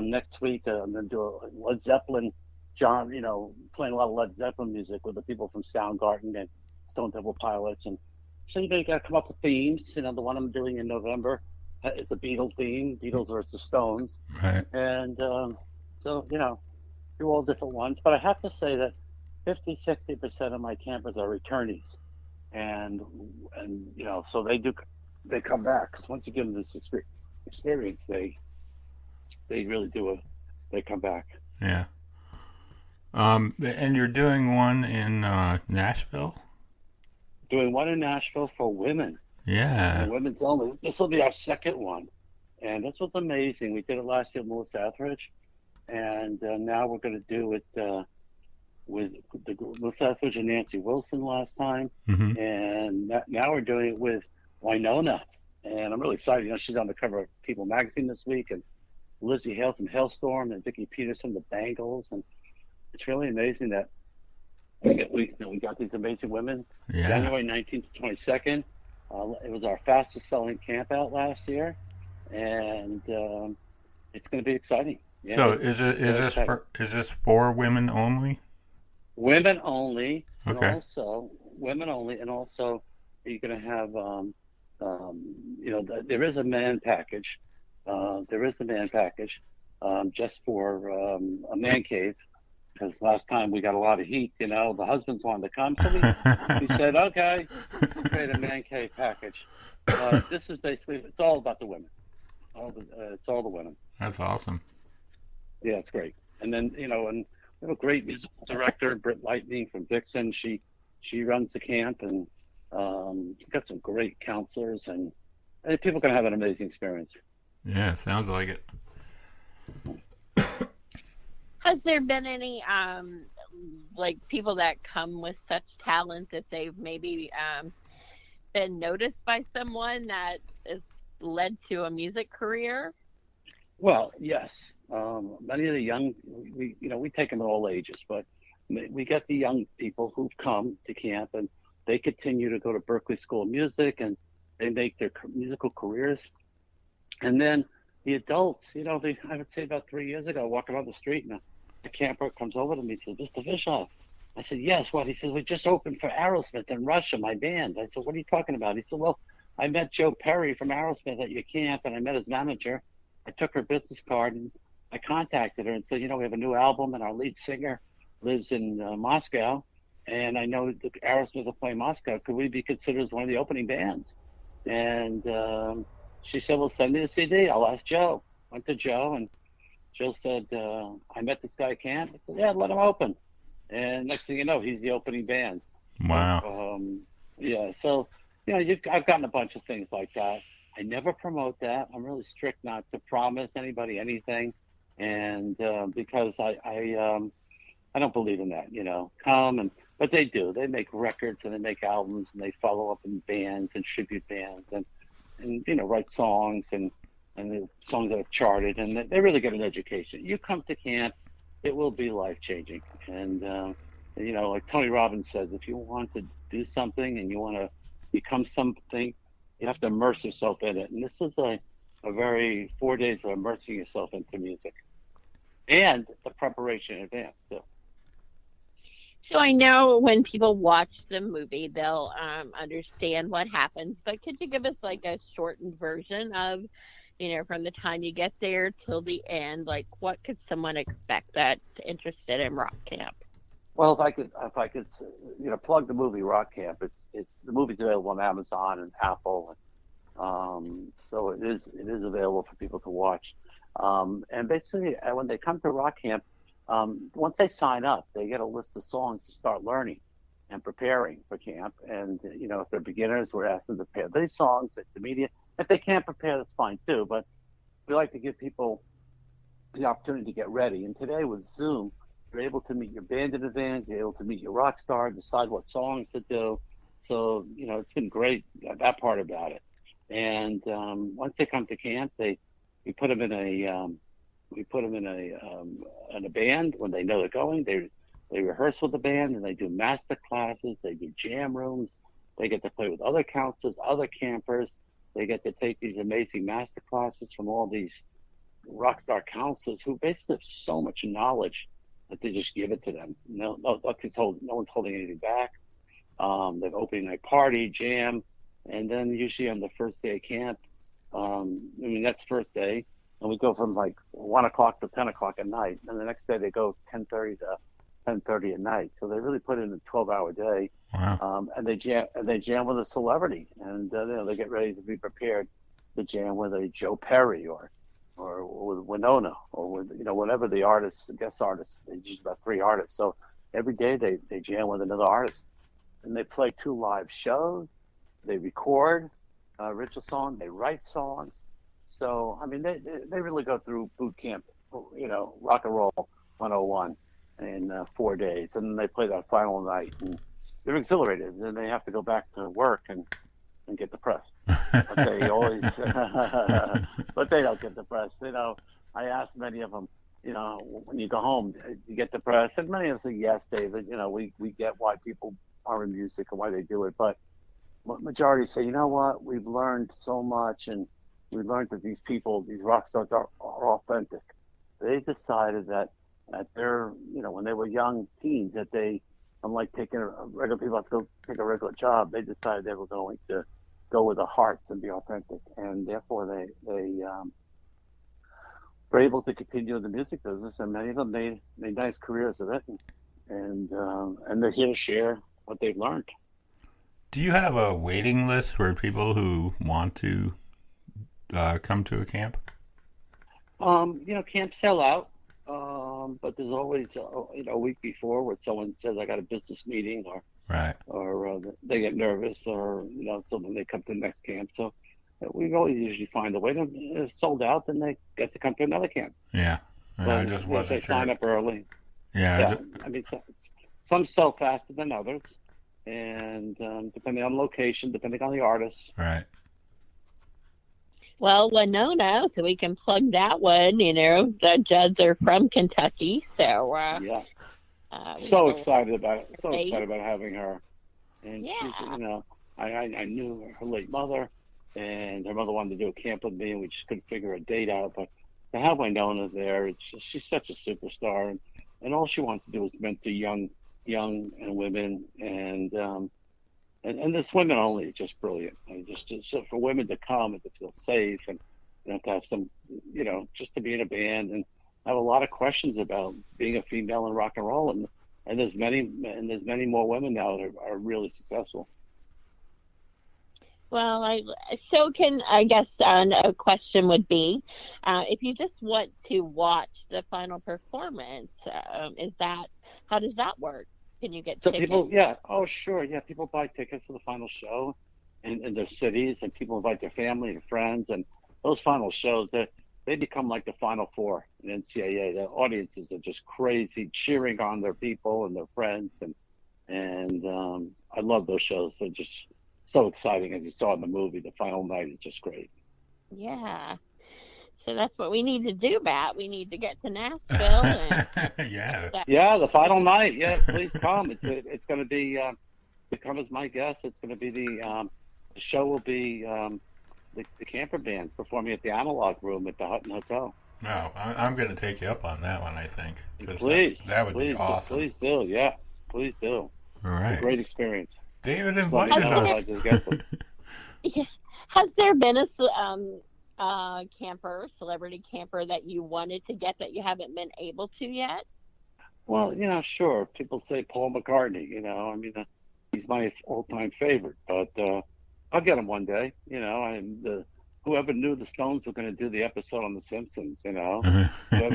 next week. I'm going to do a Led Zeppelin, playing a lot of Led Zeppelin music with the people from Soundgarden and Stone Temple Pilots. And so, you got to come up with themes. The one I'm doing in November is a Beatles theme, Beatles versus Stones. Right. And so, do all different ones. But I have to say that 50-60% of my campers are returnees. And so they come back. Because once you give them this experience, they really do they come back. Yeah. And you're doing one in Nashville? Doing one in Nashville for women. Yeah. Women's only. This will be our second one. And this was amazing. We did it last year with Melissa Etheridge. And now we're going to do it with Melissa Etheridge and Nancy Wilson last time. Mm-hmm. And now we're doing it with Winona. And I'm really excited. She's on the cover of People magazine this week. And Lizzie Hale from Hailstorm and Vicki Peterson, the Bangles. And it's really amazing that we got these amazing women. Yeah. January 19th to 22nd. It was our fastest selling camp out last year. And it's going to be exciting. Yeah, so is this for women only? Women only. Okay. And also women only, and also you're going to have there is a man package. Just for a man cave, because last time we got a lot of heat. The husbands wanted to come, so we said, okay, we'll create a man cave package. This is basically, it's all about the women. It's all the women. That's awesome. Yeah, it's great. And then and we have a great musical director, Britt Lightning from Vixen. She runs the camp, and got some great counselors, and people can have an amazing experience. Yeah, sounds like it. Has there been any people that come with such talent that they've maybe been noticed by someone that has led to a music career? Well, yes. Many of the young, we take them at all ages, but we get the young people who've come to camp, and they continue to go to Berklee School of Music, and they make their musical careers. And then the adults, I would say about 3 years ago, walking around the street, and a camper comes over to me and says, Mr. Fishof. I said, yes, what? He says, we just opened for Aerosmith in Russia, my band. I said, what are you talking about? He said, well, I met Joe Perry from Aerosmith at your camp, and I met his manager. I took her business card, and I contacted her and said, we have a new album, and our lead singer lives in Moscow, and I know the Aerosmith will play Moscow. Could we be considered as one of the opening bands? And she said, well, send me the CD. I'll ask Joe. Went to Joe, and Joe said, I met this guy at camp. I said, yeah, let him open. And next thing you know, he's the opening band. Wow. So, I've gotten a bunch of things like that. I never promote that. I'm really strict not to promise anybody anything. And because I don't believe in that, come and But they do. They make records and they make albums and they follow up in bands and tribute bands and write songs and the songs that have charted, and they really get an education. You come to camp, it will be life changing. And like Tony Robbins says, if you want to do something and you want to become something, you have to immerse yourself in it. And this is a very 4 days of immersing yourself into music and the preparation in advance too. So I know when people watch the movie, they'll understand what happens. But could you give us like a shortened version of, from the time you get there till the end? Like, what could someone expect that's interested in rock camp? Well, if I could, plug the movie Rock Camp. It's the movie's available on Amazon and Apple, so it is available for people to watch. And basically, when they come to Rock Camp, once they sign up, they get a list of songs to start learning and preparing for camp. And if they're beginners, we're asking them to prepare these songs. Intermediate, if they can't prepare, that's fine too. But we like to give people the opportunity to get ready. And today with Zoom, you're able to meet your band in advance. You're able to meet your rock star, decide what songs to do. So it's been great, that part about it. And once they come to camp, we put them in a band when they know they're going. They rehearse with the band and they do master classes. They do jam rooms. They get to play with other counselors, other campers. They get to take these amazing master classes from all these rock star counselors who basically have so much knowledge that they just give it to them. No one's holding anything back. They've opening night party, jam, and then usually on the first day of camp, that's first day, and we go from like 1 o'clock to 10 o'clock at night, and the next day they go 10:30 to 10:30 at night. So they really put in a 12-hour day. Wow. And they jam with a celebrity, and they get ready to be prepared to jam with a Joe Perry or with Winona or with whatever the artists, guest artists. They use about 3 artists. So every day they jam with another artist, and they play 2 live shows. They record original song. They write songs. So they really go through boot camp, rock and roll 101 in 4 days, and then they play that final night, and they're exhilarated. Then they have to go back to work and get depressed. But they always, but they don't get depressed. I asked many of them, when you go home, you get depressed, and many of them say, yes, David. We get why people are in music and why they do it, but majority say, you know what, we've learned so much, and we learned that these people, these rock stars, are authentic. They decided that they're, when they were young teens, that they, unlike taking regular people have to go take a regular job, they decided they were going to go with their hearts and be authentic, and therefore they were able to continue in the music business, and many of them made nice careers of it, and they're here to share what they've learned. Do you have a waiting list for people who want to come to a camp? Camps sell out, but there's always a week before where someone says, I got a business meeting, or Right. or they get nervous, or so when they come to the next camp. So we always usually find a way. To it's sold out, then they get to come to another camp. Yeah. I just wasn't they sure. Sign up early. Yeah. Some sell faster than others, and depending on location, depending on the artist. Right. Well, Winona, so we can plug that one. The Judds are from Kentucky, so yeah. So excited about it. So excited about having her. And yeah. She's, I knew her late mother, and her mother wanted to do a camp with me, and we just couldn't figure a date out. But to have Winona there, she's such a superstar, and all she wants to do is mentor young and women, and this women only is just brilliant. And just for women to come and to feel safe, and to have some, just to be in a band, and have a lot of questions about being a female in rock and roll, and there's many more women now that are really successful. Well, I guess a question would be, if you just want to watch the final performance, how does that work? Can you get tickets? People, yeah, oh sure, yeah, people buy tickets to the final show in their cities, and people invite their family and friends, and those final shows, they become like the Final Four in NCAA. The audiences are just crazy, cheering on their people and their friends, and And I love those shows. They're just so exciting, as you saw in the movie. The final night is just great. Yeah. So that's what we need to do, Matt. We need to get to Nashville and Yeah. that. Yeah, the final night. Yeah, please come. It's going to be to come as my guest. It's going to be the show will be the camper bands performing at the Analog Room at the Hutton Hotel. No, I'm going to take you up on that one, I think, because Please, that would be please, awesome. please do. Yeah, please do. All It's a right. great experience. David Just let me invited Has know. there I us. just get them. yeah, has there been a celebrity camper that you wanted to get that you haven't been able to yet? Well, sure. People say Paul McCartney. I mean, he's my all-time favorite. But I'll get him one day. And whoever knew the Stones were going to do the episode on The Simpsons. Whoever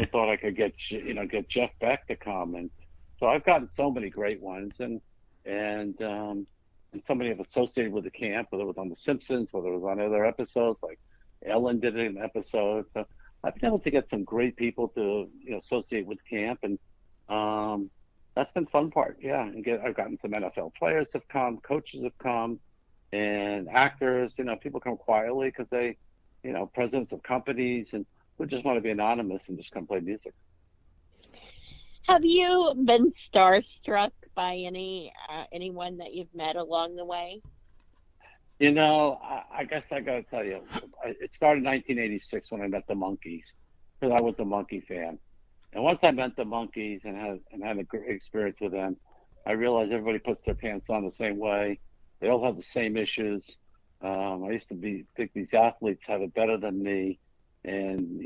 thought I could get Jeff Beck to come, and so I've gotten so many great ones, and somebody have associated with the camp, whether it was on The Simpsons, whether it was on other episodes, like Ellen did an episode. So I've been able to get some great people to associate with camp, and that's been fun part. Yeah, and I've gotten some NFL players have come, coaches have come, and actors. People come quietly because they, presidents of companies and who just want to be anonymous and just come play music. Have you been starstruck by anyone that you've met along the way? I guess I got to tell you, it started in 1986 when I met the Monkees, because I was a Monkee fan. And once I met the Monkees and had a great experience with them, I realized everybody puts their pants on the same way. They all have the same issues. I used to think these athletes have it better than me, and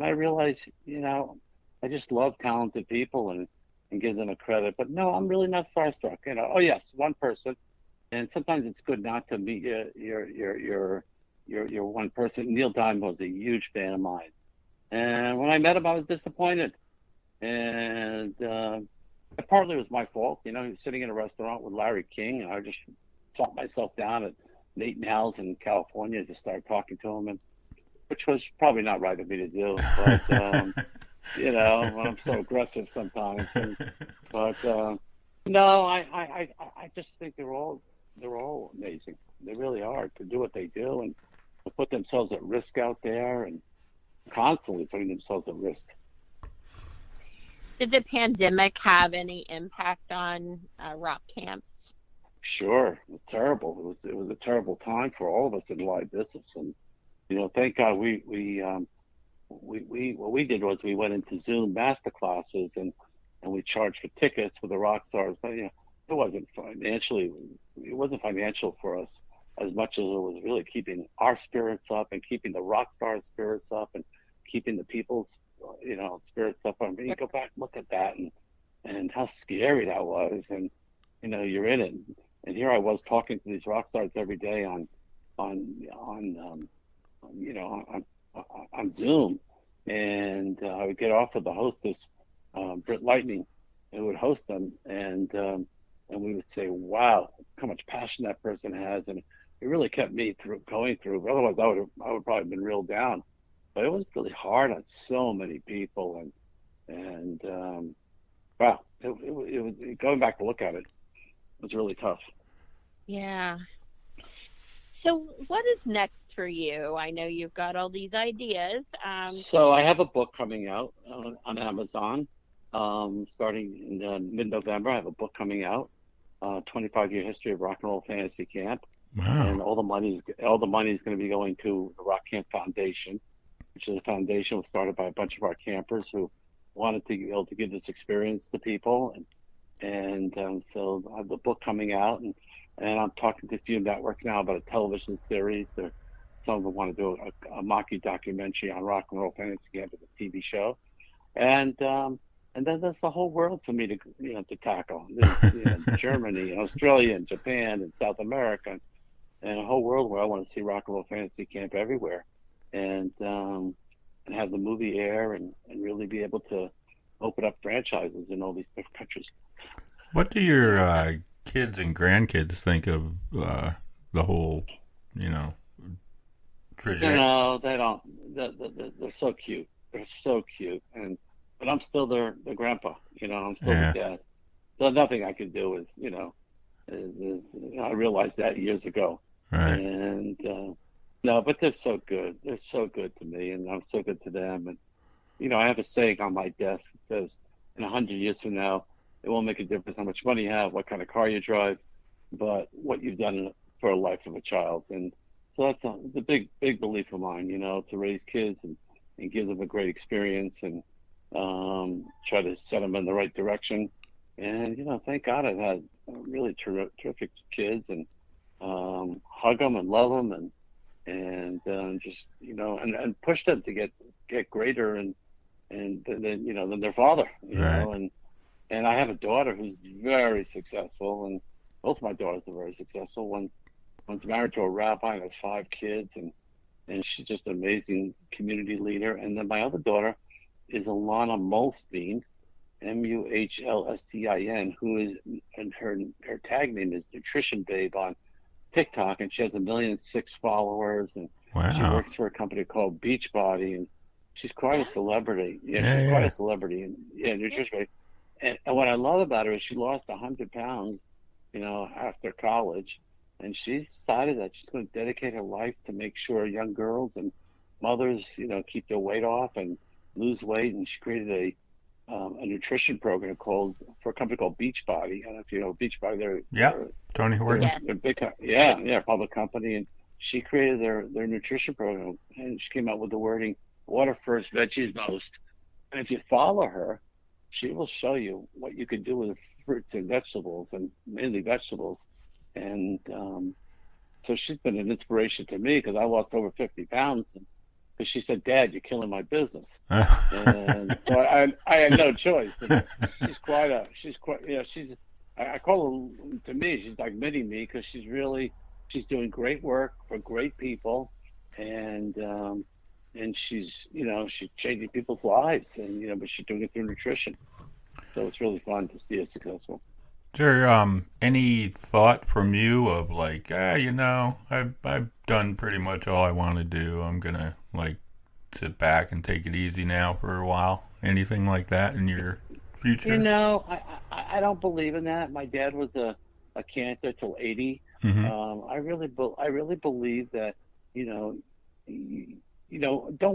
I realized, I just love talented people and give them a credit. But no, I'm really not starstruck. Oh yes, one person. And sometimes it's good not to meet your one person. Neil Diamond was a huge fan of mine, and when I met him, I was disappointed. And it partly was my fault. He was sitting in a restaurant with Larry King, and I just plopped myself down at Nate and Hal's in California to start talking to him, and which was probably not right of me to do. But when I'm so aggressive sometimes. But no, I just think they're all amazing. They really are, to do what they do and to put themselves at risk out there and constantly putting themselves at risk. Did the pandemic have any impact on rock camps? Sure, it was terrible. It was a terrible time for all of us in the live business, and thank God what we did was we went into Zoom master classes and we charged for tickets for the rock stars, but it wasn't financial for us as much as it was really keeping our spirits up and keeping the rock stars' spirits up and keeping the people's spirits up. I mean, you go back and look at that and how scary that was, and you're in it, and here I was talking to these rock stars every day on Zoom, and I would get off with the hostess, Britt Lightning, who would host them, and we would say, "Wow, how much passion that person has," and it really kept me going through. Otherwise, I would probably have been reeled down. But it was really hard on so many people, and wow, it was going back to look at it. It was really tough. Yeah. So what is next for you? I know you've got all these ideas. So I have a book coming out on Amazon, starting in mid-November. I have a book coming out, 25-year history of rock and roll fantasy camp, and Wow. all the money is going to be going to the Rock Camp Foundation, which is a foundation was started by a bunch of our campers who wanted to be able to give this experience to people, and so I have the book coming out, and I'm talking to a few networks now about a television series. Some of them want to do a mockumentary on rock and roll fantasy camp as a TV show, and then there's the whole world for me to tackle. There's, Germany and Australia and Japan and South America, and a whole world where I want to see rock and roll fantasy camp everywhere, and have the movie air and really be able to open up franchises in all these different countries. What do your kids and grandkids think of the whole, trajectory? They don't. They're so cute. They're so cute, but I'm still their grandpa. I'm still the dad, nothing I can do I realized that years ago. Right. And no, but they're so good. They're so good to me, and I'm so good to them. And I have a saying on my desk that says, in 100 years from now, it won't make a difference how much money you have, what kind of car you drive, but what you've done for a life of a child. And so that's the big belief of mine, to raise kids and give them a great experience and try to set them in the right direction. And, thank God I've had really terrific kids, and hug them and love them and just, and push them to get greater and than their father, Right. and I have a daughter who's very successful, and both my daughters are very successful. One's married to a rabbi and has 5 kids, and she's just an amazing community leader. And then my other daughter is Alana Molstein, Muhlstin, who is, and her tag name is Nutrition Babe on TikTok, and she has 1,000,006 followers, and she Wow. works for a company called Beachbody, and she's quite a celebrity. Yeah, Yeah, she's quite yeah. a celebrity, and nutrition Babe. And what I love about her is she lost 100 pounds, after college, and she decided that she's going to dedicate her life to make sure young girls and mothers, keep their weight off and lose weight. And she created a nutrition program for a company called Beachbody. I don't know if you know Beachbody. Yep. Tony Horton. Yeah. They're big, yeah, public company, and she created their nutrition program, and she came out with the wording "Water first, veggies most." And if you follow her, she will show you what you can do with fruits and vegetables, and mainly vegetables. And so she's been an inspiration to me because I lost over 50 pounds. Because she said, "Dad, you're killing my business," and so I had no choice. And she's quite, I call her, to me, she's like mini me, because she's doing great work for great people, and she's changing people's lives, and but she's doing it through nutrition. So it's really fun to see her successful. Is there any thought from you of like, I've done pretty much all I want to do. I'm gonna like sit back and take it easy now for a while. Anything like that in your future? I don't believe in that. My dad was a cantor till 80. Mm-hmm. I really believe that don't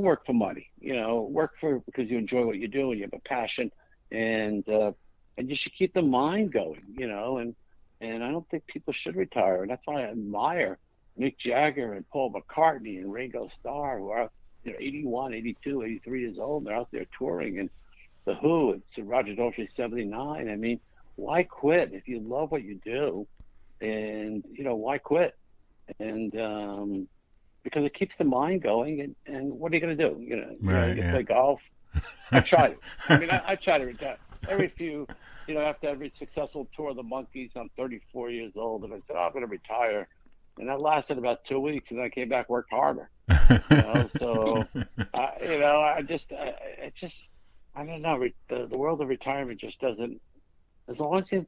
work for money. Work because you enjoy what you do and you have a passion, and you should keep the mind going. And I don't think people should retire, and that's why I admire Mick Jagger and Paul McCartney and Ringo Starr, who are 81, 82, 83 years old. They're out there touring, and the Who, it's Roger Daltrey, 79. I mean, why quit if you love what you do? And why quit? And because it keeps the mind going. And what are you going to do? Right, you yeah. play golf. I tried it. I mean, I tried to retire. After every successful tour of the Monkees, I'm 34 years old, and I said, I'm going to retire. And that lasted about 2 weeks, and then I came back, worked harder. So, I don't know. The world of retirement just doesn't. As long as you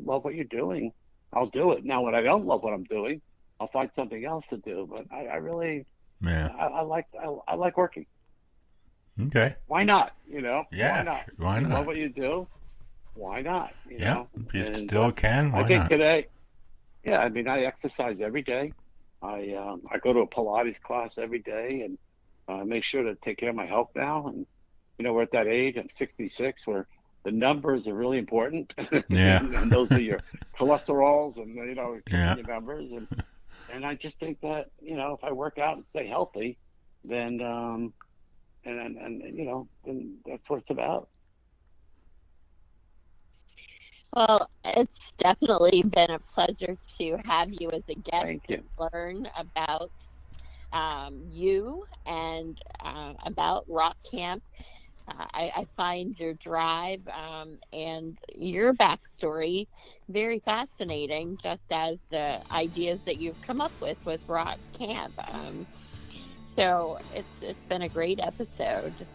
love what you're doing, I'll do it. Now, when I don't love what I'm doing, I'll find something else to do. But I really, Yeah. I like working. Okay. Why not? Yeah. Why not? Sure. Why You not? love what you do. Why not? Yeah. If you And still can, I why think not? today, yeah. I mean, I exercise every day. I go to a Pilates class every day, and make sure to take care of my health now. And we're at that age. I'm 66, where the numbers are really important. Yeah. And those are your cholesterols, and Yeah. your numbers. And I just think that if I work out and stay healthy, then then that's what it's about. Well, it's definitely been a pleasure to have you as a guest Thank and you. learn about you and about Rock Camp. I find your drive and your backstory very fascinating, just as the ideas that you've come up with Rock Camp. So it's been a great episode. Just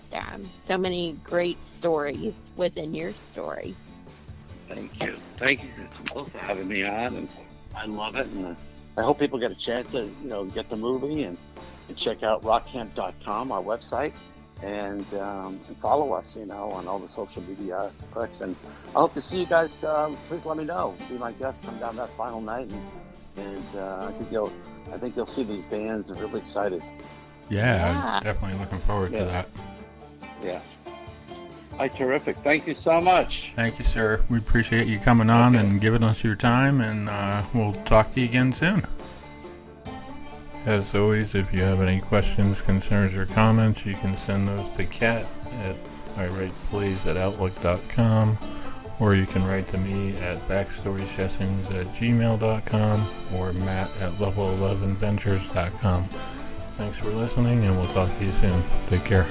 so many great stories within your story. Thank you. Thank you for having me on, and I love it. And I hope people get a chance to get the movie and check out rockcamp.com, our website. and follow us, on all the social media aspects. And I hope to see you guys. Please let me know. Be my guest. Come down that final night, and I think you'll see these bands. I'm really excited. Yeah, I'm definitely looking forward to that. Yeah. All right, terrific. Thank you so much. Thank you, sir. We appreciate you coming on and giving us your time, and we'll talk to you again soon. As always, if you have any questions, concerns, or comments, you can send those to Kat at iWritePlays@outlook.com, or you can write to me at backstorysessions@gmail.com or matt@level11ventures.com. Thanks for listening, and we'll talk to you soon. Take care.